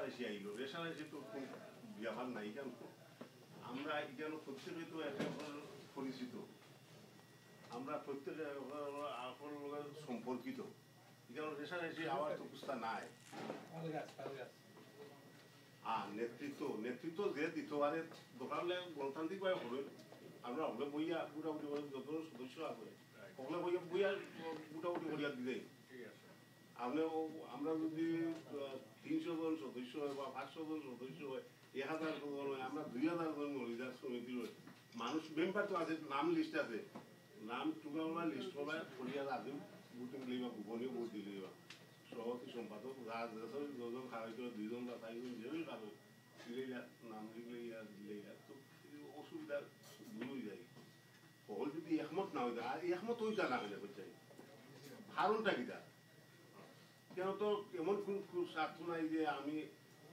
রেশারেশি আইলো, রেশারেশি তো কোন ব্যাপার নাই কেন, আমরা কেন প্রত্যেকে তো একটা পরিচিত, আমরা প্রত্যেকে সম্পর্কিত, কেন রেশারেশি আবার তো কুস্তা নাই। আর নেতৃত্ব যে দিতে পারে দোকান হলে গণতান্ত্রিকভাবে হবে, আমরা হলে বইয়া মোটামুটি যত সদস্য আছে ওগুলো বইয়া মোটামুটি বইয়া দিলে আমরা যদি 300 জন সদস্য হয় বা 500 জন সদস্য হয়, 1000 জন হয়, আমরা 2000 জন মহিলা সমিতির মানুষ মেম্বার তো আছে, নাম লিস্ট আছে, নাম টুকাওয়া লিস্ট করা করিয়া লাগে বুটিং লইবা, গোপনীয় ভোট দিলে সভাপতি সম্পাদক যজন খাওয়াইতে 2 জন বা 4 জন যেই খাবে দিলে নাম লিখলে দিলে তো অসুবিধা দূর হয়ে যায়। সকল যদি একমত না হয়ে যায়, আর একমত হয়ে যায় না হলে বুঝছাই কারণটা কিটা, কেন তো এমন কোন স্বার্থ নাই যে আমি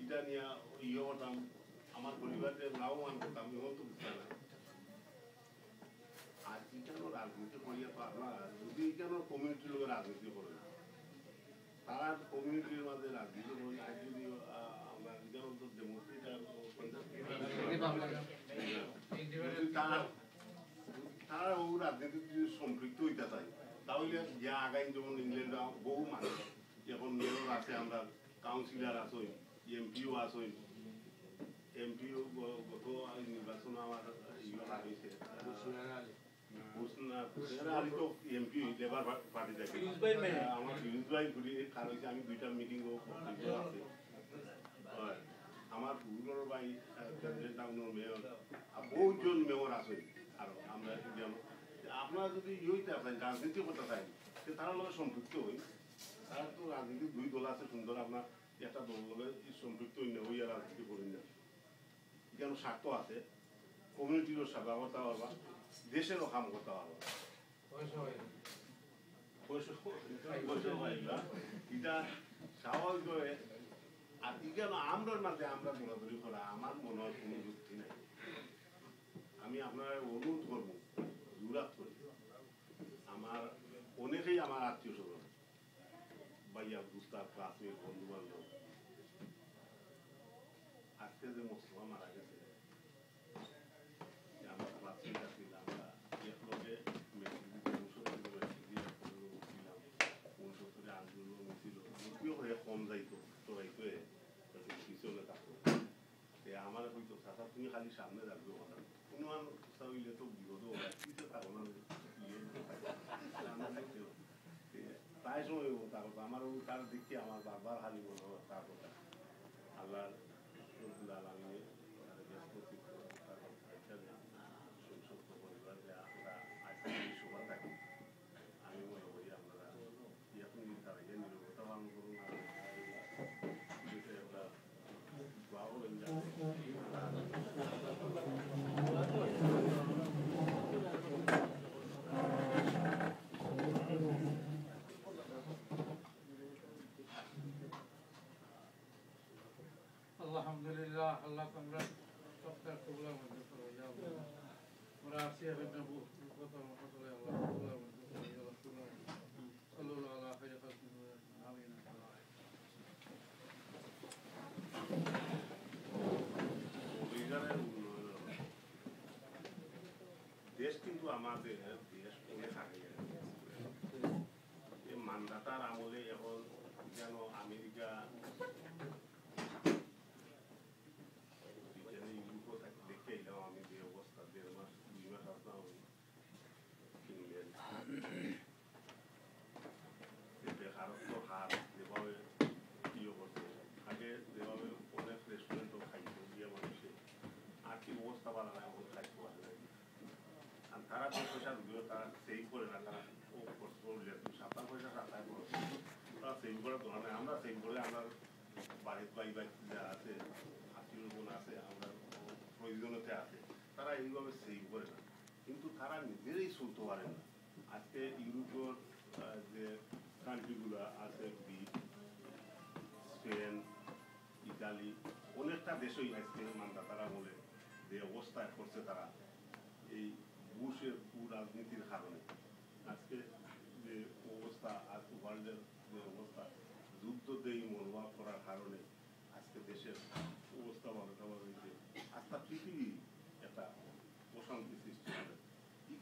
এটা নিয়ে ইয়ে করতাম, আমার পরিবারকে লাভবান করতাম, এমন তো বুঝতে না। আর এখানে রাজনীতি করিয়া তো আপনার যদি এখানে কমিউনিটির লোকের রাজনীতি করে না, তারা কমিউনিটির মাঝে রাজনীতি করে না, যদি আমরা এখানে তো তারা ও রাজনীতির যদি সম্পৃক্ত হইতে চায়, তাহলে যা আগামী যেমন ইংল্যান্ডে বহু মানুষ এখন মেয়র আছে, আমরা কাউন্সিলর আসই, এমপিও আসই, এমপিও গত নির্বাচন আমার ইয়ে হয়েছে এমপি লেবার পার্টি থেকে আমার ফিরোজ ভাই ঘুরে কার হয়েছে, আমি 2টা মিটিংও আছে, আমার পুরুষ ভাই টাউনের মেয়র, বহুজন মেয়র আছে, আরো আমরা আপনারা যদি ইয়েতে আসেন রাজনীতি করতে চাই তারা লোকের সম্পৃক্ত হই, তারা তো রাজনীতি 2 দল আছে সুন্দর, আপনার একটা দল লোকের সম্পৃক্ত হই না, হইয়া রাজনীতি করি না, কেন স্বার্থ আছে, কমিউনিটিরও সেবা করতে পারবা, দেশেরও কাম করতে পারবা, এটা স্বাভাবিকভাবে। আর কেন আমরা মাঝে আমরা দৌড়াদৌড়ি করা আমার মনে হয় কোনো যুক্তি নাই। আমি আপনার অনুরোধ করবো, জুরাত করি, আমার অনেকেই আমার আত্মীয় স্বজন, ভাইয়া দুস্তার ক্লাসমেট বন্ধু বান্ধব, আজকে যে মোস্তফা মারা গেছে, আমরা ক্লাসমেট আছি, আমরা একলগে আন্দোলন ছিল, কম যাইতো চড়াইতো পিছনে থাকতো, আমার হয়তো চাচা তুমি খালি সামনে রাখবে কথা, অনুমান হইলে তো বিপদ পিছিয়ে থাকো না, প্রায় সময় তার কথা আমার তার দেখি আমার বারবার খালি মনে হয় তার কথা, আল্লাহ আলমী সংসদ পরিবার আমরা সভা থাকি, আমি মনে করি আপনারা এখন তারাকে নিরবতা পালন করুন, একটা আলহামদুলিল্লাহ, আল্লাহ তোমরা সবটার কবুলা মঞ্জুর করো, ইয়া আল্লাহ। আমরা আসিয়া বিন নবু কত মহতলে আল্লাহ কবুলা মঞ্জুর করো, ইয়া রাসূলুল্লাহ সাল্লাল্লাহু আলাইহি ওয়া সাল্লাম, আমিন। দেশ কিন্তু আমাদের দেশ অনেক আগে, মানদাতার আমলে এখন যেন আমেরিকা দেখে এলাম আমি যে অবস্থা, 1.5 মাস 2 মাস আসলাম বেকারত্ব হার যেভাবে ইয়ে করছে, আগে যেভাবে অনেক রেস্টুরেন্টও খাইতো গিয়ে মানুষে আর্থিক অবস্থা বাড়া না, এখন খাইতে পারে না, আর তারা যে পয়সা ঢুকলো তারা সেভ করে না, তারা সাপ্তাহ পয়সা সাপ্তাহে খরচ, তারা সেভ করার দরকার নেই, আমরা সেভ করলে আমরা বাড়ির বাই যা আছে আত্মীয় বোন আছে, আমরা প্রয়োজনীয়তে আছে, তারা এইভাবে সেভ করে না, কিন্তু তারা নিজেরাই চলতে পারে না। আজকে ইউরোপের যে কান্ট্রিগুলো আছে, গ্রিস, স্পেন, ইতালি, অনেকটা দেশই আজকে মানদাতারা বলে যে অবস্থায় করছে তারা এই বুশের রাজনীতির কারণে, আজকে যে অবস্থা আজকে ওয়ার্ল্ডের যে অবস্থা, যুদ্ধ দেই মনোভাব করার কারণে আজকে দেশে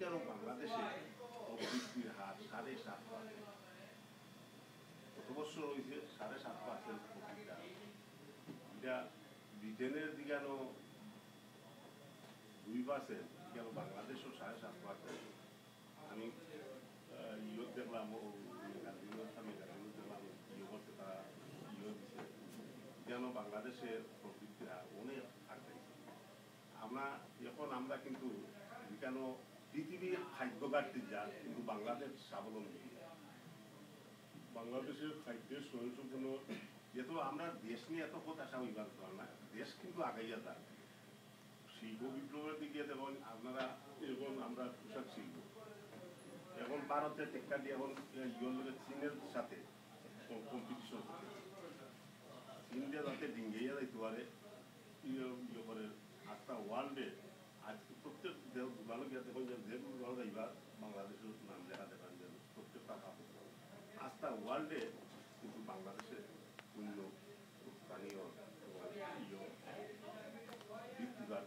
কেন বাংলাদেশে প্রবৃদ্ধির হার 7.5%। গত বছর হয়েছে 7.5% প্রবৃদ্ধি হার। এটা ব্রিটেনের দিকানো 2%, কেন বাংলাদেশও 7.5%। আমি ইয়ে দেখলাম দেখলাম ইয়ে করতে তারা ইয়ে দিচ্ছে যেন বাংলাদেশের প্রবৃদ্ধি হার অনেক আগাইছে। আমরা কিন্তু কেন পৃথিবীর খাদ্য ঘাটতি যা কিন্তু বাংলাদেশ স্বাবলম্বী। বাংলাদেশের খাদ্যের স্বয়ংসম্পূর্ণ যেহেতু আমরা দেশ নিয়ে এত হতাশা হইবার না, দেশ কিন্তু আগাইয়া যায়। শিল্প বিপ্লবের দিকে যেমন আপনারা এখন আমরা পোশাক শিল্প এখন ভারতের টেক্কা দিয়ে এখন চীনের সাথে কম্পিটিশন করতেছে। চীন দিয়ে যাতে ডিঙ্গিয়ে যাইতে পারে ইয়ে করে আজটা ওয়ার্ল্ডে আজকে প্রত্যেক ভালো গিয়ে দেখুন যে ভালো যাইবা বাংলাদেশের নাম দেখা দেখান যেন প্রত্যেকটা ভালো আজটা ওয়ার্ল্ডে কিন্তু বাংলাদেশে পূর্ণ স্থানীয় বৃত্তিবার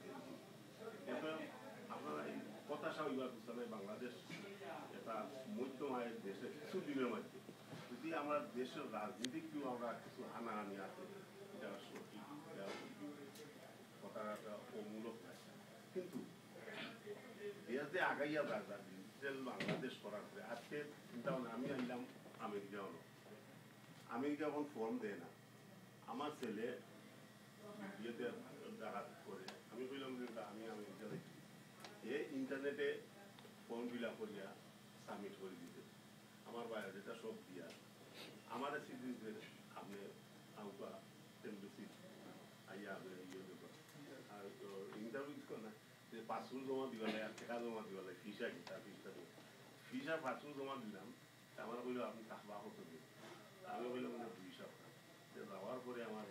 এতে আপনারা এই হতাশা হইবার পিছনে বাংলাদেশ একটা মধ্যম আয়ের দেশে কিছু দিনের মধ্যে যদি আমরা দেশের রাজনীতিক কেউ আমরা কিছু হানাহানি আছে এটা সঠিক কথাটা অমূলক কিন্তু দেশ যে আগাইয়া যার ডিজিটাল বাংলাদেশ করার পরে আজকে চিন্তা ভাবনা আমি আইলাম আমেরিকা এখন ফর্ম দেয় না। আমার ছেলে বিয়েতে ডাকাত করে আমি বললাম যে আমি আমেরিকা দেখি এ ইন্টারনেটে ফর্ম ফিল আপ করিয়া সাবমিট করে দিতে আমার বায়োডাটা সব দিয়া আমার সিটিজেন আপনি আউকা এমবেসি আইয়া আপনি ইয়ে দেব আর ইন্টারভিউ না যে পাসপোর্ট জমা দিবা লাগে আর টাকা জমা দিবা লাগে ফিসা কিতা ফিসা পাসপোর্ট জমা দিলাম আমার বললো আপনি টাকা কত দিন আমি বললাম 2 সপ্তাহ যাওয়ার পরে আমার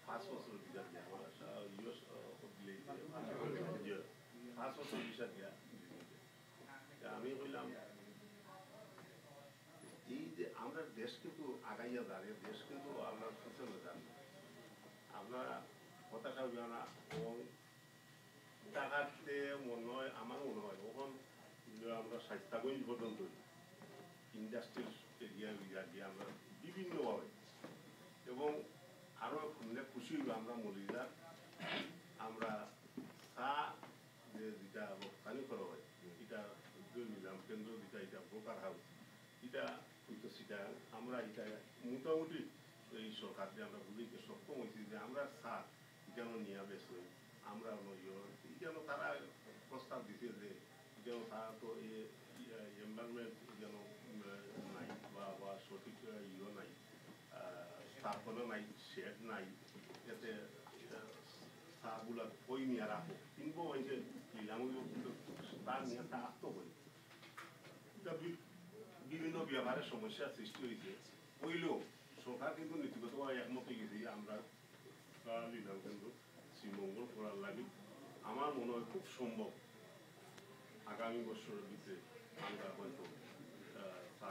5 বছর ভিসা দিয়ে আমার ইউএস 5 বছর ভিসা দিয়া আমি বললাম এই যে আমরা দেশ কিন্তু আগাইয়া দাঁড়িয়ে দেশ কিন্তু আমরা সুচলে যান আপনারা হতাশা হইবে না এবং টাকাতে মনে হয় আমার মনে হয় তখন আমরা স্বাস্থ্যগঞ্জ পর্যন্ত ইন্ডাস্ট্রিয়াল এরিয়া গিয়ে আমরা বিভিন্নভাবে এবং আরো খুশি হইব আমরা মরিদার আমরা চা যেটা রপ্তানি করা হয় এটা নিলাম কেন্দ্র যেটা এটা ব্রোকার হাউস এটা হইতো সেটা আমরা এটা মোটামুটি এই সরকার দিয়ে আমরা বুঝতে সক্ষম হয়েছি যে আমরা চা যেন নিয়ে বেসে আমরা যেন তারা প্রস্তাব দিতে যে যেন তারা তো এনভায়রনমেন্ট যেন নাই বা সঠিক ইয়ে নাই স্থাপনা নাই শেড নাই যাতে চাগুলা কই নিয়ে রাখো কিনবো হয়েছে নিলাম কিন্তু তার নিয়ে তা আত্ম হই বিভিন্ন ব্যবহারের সমস্যার সৃষ্টি হয়েছে হইলেও সরকার কিন্তু নীতিগতভাবে একমত হয়ে গেছে আমরা নিলাম কিন্তু শ্রীমঙ্গল করার লাগে আমার মনে হয় খুব সম্ভব আগামী বছরের ভিতরে আমরা হয়তো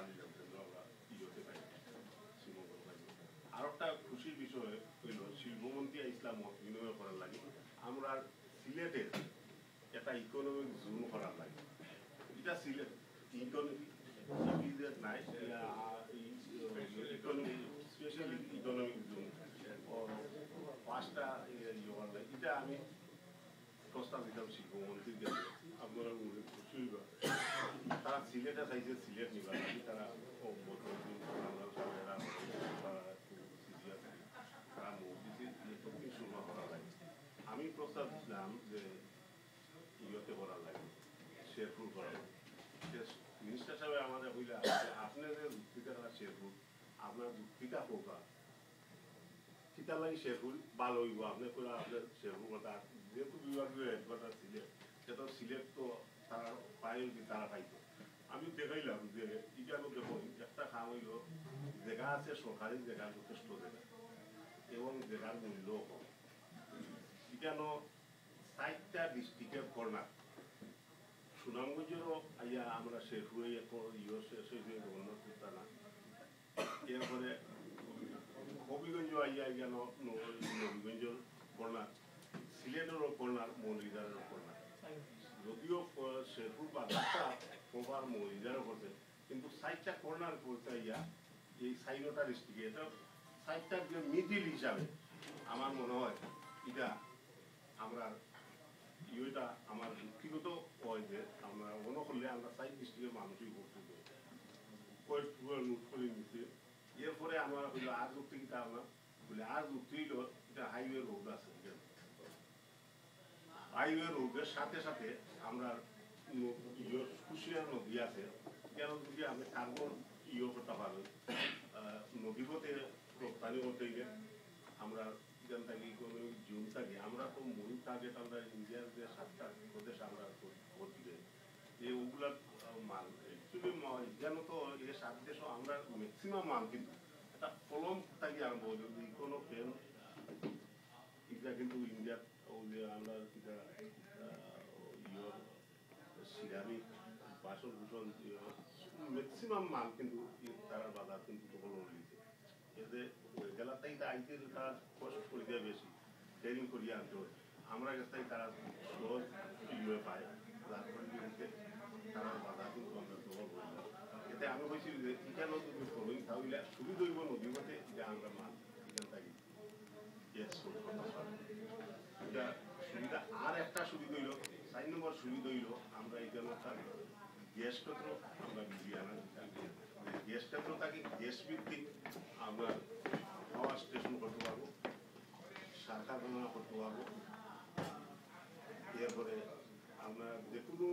নিলাম কিন্তু আমরা ইয়েতে পাই শ্রীমঙ্গল পাই। আর একটা খুশির বিষয় হইল শিল্পমন্ত্রী ইসলাম মত বিনিময় করার লাগে আমরা সিলেটের একটা ইকোনমিক জোন করার লাগে এটা সিলেট ইকোনমিক নাই ইকোনমিক স্পেশালি ইকোনমিক জোন 5টা এটা আমি প্রস্তাব দিতাম শিল্পমন্ত্রীর কাছে আপনারা খুশি হইবা তারা সিলেটে চাইছে সিলেট নিবা তারা আমি প্রস্তাব দিলাম যে ইয়েতে করার লাগে শেরপুর করার লাগে মিনিস্টার সাহেব আমাদের হইলে আপনার যে যুক্তিকা শেরপুর আপনার যুক্তিকা হোকা সেটার লাগে শেরপুর ভালো হইব আপনি করে আপনার শেরপুর কথা যেহেতু বিভাগীয় হেডকোয়ার্টার সিলেট সেটা সিলেট তো তারা পাই তারা পাইতো আমি দেখাইলাম যে এটা দেখুন একটা কাম হইল জায়গা আছে সরকারি জায়গা যথেষ্ট জায়গা এবং জায়গার মূল্য কম এখানে 4টা ডিস্ট্রিক্টের কর্নার সুনামগঞ্জেরও আইয়া আমরা শেরপুরে শেষ হয়ে গভর্নর করতাম না এরপরে হবিগঞ্জ আইয়া গেল নবীগঞ্জের কর্নার সিলেটেরও কর্নার মৌলিদারেরও কর্নার যদিও শেরপুর বাজারটা প্রপার মহিলারও করছে কিন্তু সাইডটা কর্নার করতে ইয়া এই সাইডটা ডিস্ট্রিক্টে এটা সাইডটার যে মিডিল হিসাবে আমার মনে হয় এটা আমরা ইয়েটা আমার ব্যক্তিগত হয় যে আমরা মনে করলে আমরা সাইড ডিস্ট্রিক্টের মানুষই করতে কয়েকটুকু নোট করে নিচ্ছি এরপরে আমরা হইলো আর যুক্তিটা আমরা বলে আর যুক্তি হইল এটা হাইওয়ে রোড আছে হাইওয়ে রোডের সাথে সাথে আমরা কুশিয়ার নদী আছে কেন যদি আমি কার্বন ইয়ে করতে পারবো নদীপথে রপ্তানি করতে গেলে আমরা যেন থাকি কোনো জুন থাকি আমরা তো মূল টার্গেট আমরা ইন্ডিয়ার যে 7টা প্রদেশ আমরা করতে যে ওগুলার মাল অ্যাকচুয়ালি যেন তো এই 7 দেশও আমরা ম্যাক্সিমাম মাল কিন্তু একটা কলম থাকি আরম্ভ যদি কোনো পেন এটা কিন্তু ইন্ডিয়ার আমরা সিরামিক বাসন ভূষণ ম্যাক্সিমাম মাল কিন্তু তারা বাজার কিন্তু তখন রয়েছে এতে জেলাতেই আইতে তারা কষ্ট করে দেয় বেশি ট্রেনিং করিয়ে আনতে হয় আমরা কাছে তারা সহজ ইয়ে পায় যার পরিপ্রেক্ষিতে তারা বাজার কিন্তু আমরা দখল করি না এতে আমি বলছি যে এখানে যদি করবেন তাহলে সুবিধা হইব নদী পথে যে আমরা মাল এখান থাকি এটা সুবিধা আর একটা সুবিধা হইল 4 নম্বর সুবিধা হইল আমরা এখানে গ্যাস ক্ষেত্র আমরা বিজিয়ে আনা গ্যাস ক্ষেত্র থাকি গ্যাস ভিত্তিক আমরা পাওয়ার স্টেশন করতে পারবো শাখা গণনা করতে পারবো এরপরে আমরা যে কোনো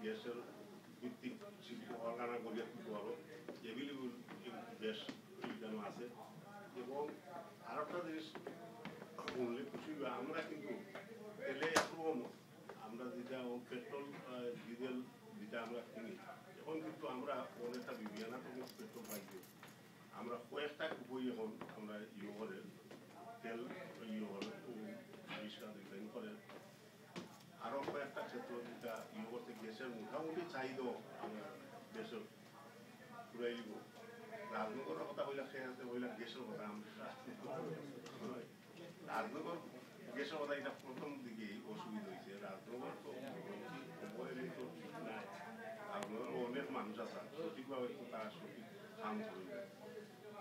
গ্যাসের ভিত্তিক অর্গানা করিয়া করতে পারবো এভেলেবল গ্যাস যেন আছে এবং আর একটা জিনিস উল্লেখ খুশি আমরা কিন্তু তেলে একরকম আমরা যেটা পেট্রোল ডিজেল যেটা আমরা কিনি এখন কিন্তু আমরা অনেকটা বিবিয়ানা থেকে পেট্রোল পাইছি আমরা কয়েকটা বই এখন আমরা ইয়ে করে তেল ইয়ে করে আবিষ্কার ডিজাইন করে আরও কয়েকটা ক্ষেত্র যেটা ইয়ে করতে গ্যাসের মোটামুটি চাহিদাও আমরা দেশের ঘুরাই দিব রাজনগরের কথা হইলে খেয়ে হইলে গ্যাসের কথা আমরা রাজনগর গ্যাসের কথা এটা প্রথম দিকেই অসুবিধা হয়েছে রাজনগর তো তো নাই রাজনগর অনেক মানুষ আছে সঠিকভাবে তারা সঠিক কাম করবে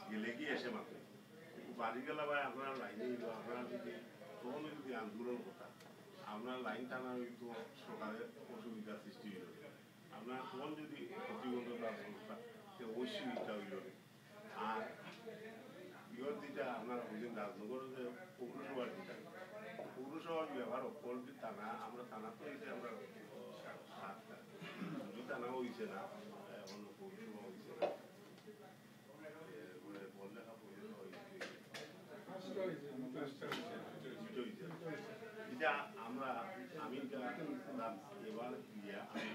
গেলে গিয়ে এসে মাত্র বাড়ি গেলা ভাই আপনার লাইনে আপনারা যদি তখন যদি আন্দোলন করতাম আপনার লাইন টানা হইতো সরকারের অসুবিধার সৃষ্টি হইল আপনার তখন যদি প্রতিবন্ধকতা সংস্থা অসুবিধা হইল আর ইয়র যেটা আপনার বুঝলেন রাজনগরের যে পৌরসভার যেটা পৌরসভার ব্যবহার অপরটি টানা আমরা টানা তো হয়েছে আমরা 7টা যদি টানা হয়েছে না এখন পৌরসভা হয়েছে না বললেখা পৌরসভা এটা আমরা আমি এবার দিয়া আমি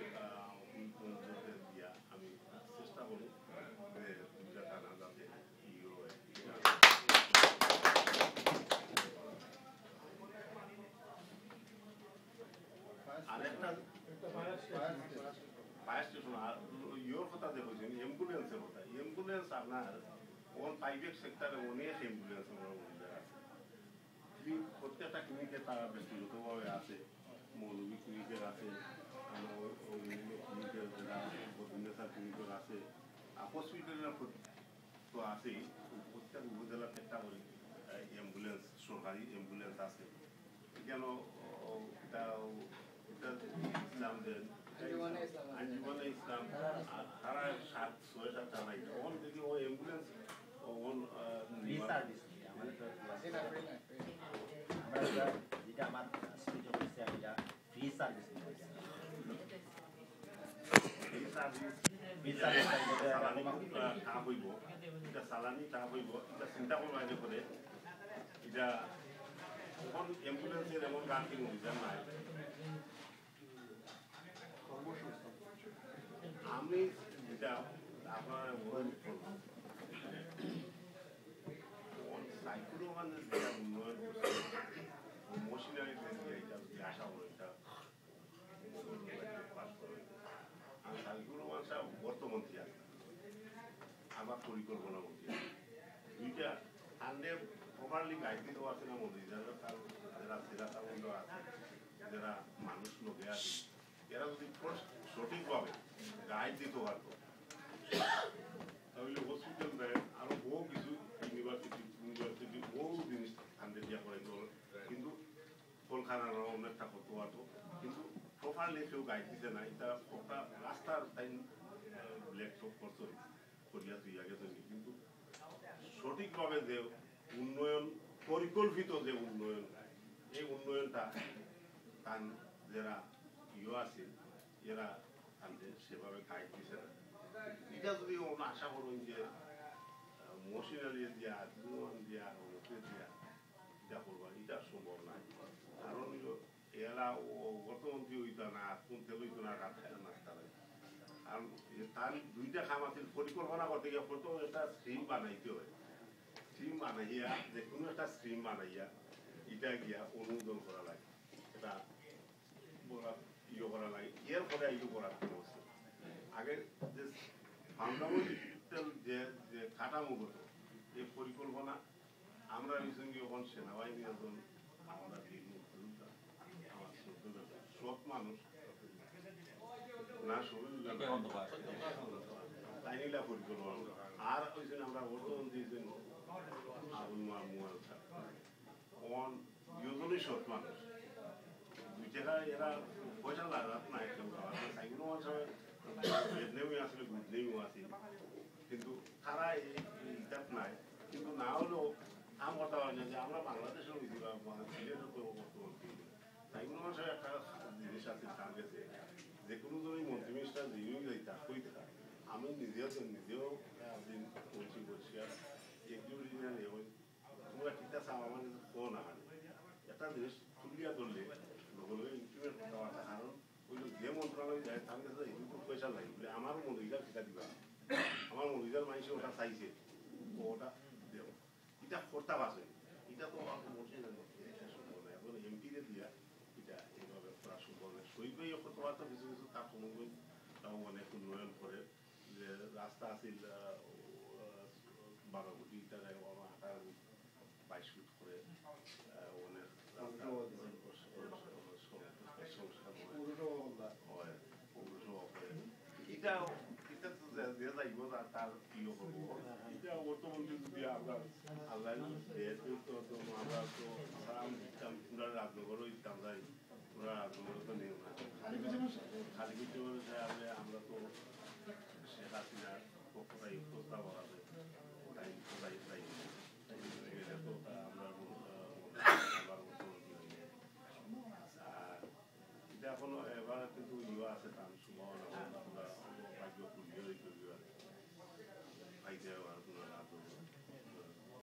দিয়া আমি চেষ্টা করি যে দুইটা টানা যাতে আরেকটা ফায়ার স্টেশন আর ইয়োর কথা যে বলছেন অ্যাম্বুলেন্সের কথা অ্যাম্বুলেন্স আপনার ওন প্রাইভেট সেক্টরে অনেক অ্যাম্বুলেন্স আমরা আছে প্রত্যেকটা ক্লিনিকে তারা ব্যক্তিগতভাবে আছে মৌলভী ক্লিনিকের আছে ক্লিনিকের যারা বদিনেশার ক্লিনিকের আছে হসপিটালের তো আছেই প্রত্যেক উপজেলার একটা করে অ্যাম্বুলেন্স সরকারি অ্যাম্বুলেন্স আছে কেন ইসলাম দেন আঞ্জুমানে ইসলাম তারা 7-6-7টা নাই ওন দেখি ও অ্যাম্বুলেন্স ওন যেটা আমার স্পিচ অফিসে আমি ফ্রি সার্ভিস সালানি টা হইব এটা চিন্তা করবো আগে করে এটা এখন অ্যাম্বুলেন্সের এমন গানটি অভিযান নাই আমি যেটা আপনার সাইকুলোমান যেটা উন্নয়ন করছে মেশিনারি এটা আশা হলো এটা পাস করে আর সাইকুলোমান সাহেব বর্তমন্ত্রী আছে আমার পরিকল্পনা মন্ত্রী দুইটা হান্ড্রেড প্রপারলি গাইড দেওয়া আছে না মন্ত্রী যারা সেরা সম্বন্ধ আছে যারা মানুষ লোকে আছে এরা যদি সঠিকভাবে গাইড দিতে পারতো তাহলে হসপিটাল দেয় আরো বহু কিছু ইউনিভার্সিটি বহু জিনিস হান্ড্রেড ইয়া করে কিন্তু কলকাতার অনেকটা করতে পারতো কিন্তু প্রপারলি কেউ গাইড দিতে না এটা একটা রাস্তার টাইম ল্যাপটপ করতো করিয়া তুইয়া গেছে কিন্তু সঠিকভাবে যে উন্নয়ন পরিকল্পিত যে উন্নয়ন এই উন্নয়নটা তার যারা আছে এরা সেভাবে গাইড দিছে না এটা যদি আশা করুন যে মশিনারি দিয়া দিয়া দিয়া এটা করবা এটা সম্ভব নয় কারণ এরা অর্থমন্ত্রী হইতো না কোনতে হইতো না নাস্তা কারণ তার দুইটা খাম আছে পরিকল্পনা করতে গিয়ে প্রথম একটা স্ট্রিম বানাইতে হয় স্ট্রিম বানাইয়া যে কোনো একটা স্ট্রিম বানাইয়া এটা গিয়া অনুমোদন করা লাগে এটা ইয়ে করা লাগে এর পরে ইয়ে করার অবস্থা আগে যে ফান্ডামেন্টাল যে কাঠামোগত এই পরিকল্পনা আমরা যখন সেনাবাহিনী যখন আমরা আমার সব মানুষ না তাই নিলা পরিকল্পনা আর ওই জন্য আমরা অর্থমন্ত্রী আবুল মুয়াল দুজনই সৎ মানুষ দুই জায়গায় এরা পয়সা লাগাত নাই সাইগুলো নেমে আসলে নেমেও আছে কিন্তু তারা এইটাত নাই কিন্তু না হলেও আম কথা হয় না যে আমরা বাংলাদেশের সিলেটের অর্থমন্ত্রী সাইগুলো মানুষের একটা জিনিস আছে তার গেছে যে কোনো জনই মন্ত্রী মিনিস্টার যিনি যাইতা কইতে আমি নিজেও বলছি বলছিলাম এক্সিকিউটিভ তোমরা ঠিক আছে আমার কাছে ফোন আনে একটা জিনিস তুলিয়া ধরলে লগে ইনক্রিমেন্ট করতে পারছে কারণ ওই যে মন্ত্রণালয় যায় তার কাছে কিন্তু পয়সা লাগে বলে আমার মন্ত্রীরা টিকা দিবা আমার মন্ত্রীদের মানুষ ওটা চাইছে ওটা দেব এটা করতে পারছে এটা তো সম্ভব নয় এখন এমপিরে দিয়া এটা এইভাবে করা সম্ভব নয় সইবেই করতে পারতো কিছু কিছু তার সময় তাও অনেক উন্নয়ন করে যে রাস্তা আছিল 12 কোটি টাকায় 22 ফুট করে অনেক তার ইয়ে করবো এটা অর্থমন্ত্রী যদি আমরা আল্লাহ আমরা তো রাজনগরও দিতাম যাই ওরা রাজনগর তো নেই না খালি কিছু আমরা তো শেখ হাসিনার পক্ষটাই প্রস্তাব আছে ওটাই এটা এখনো এবার কিন্তু ইয়ে আছে তার সম্ভাবনা ভাগ্য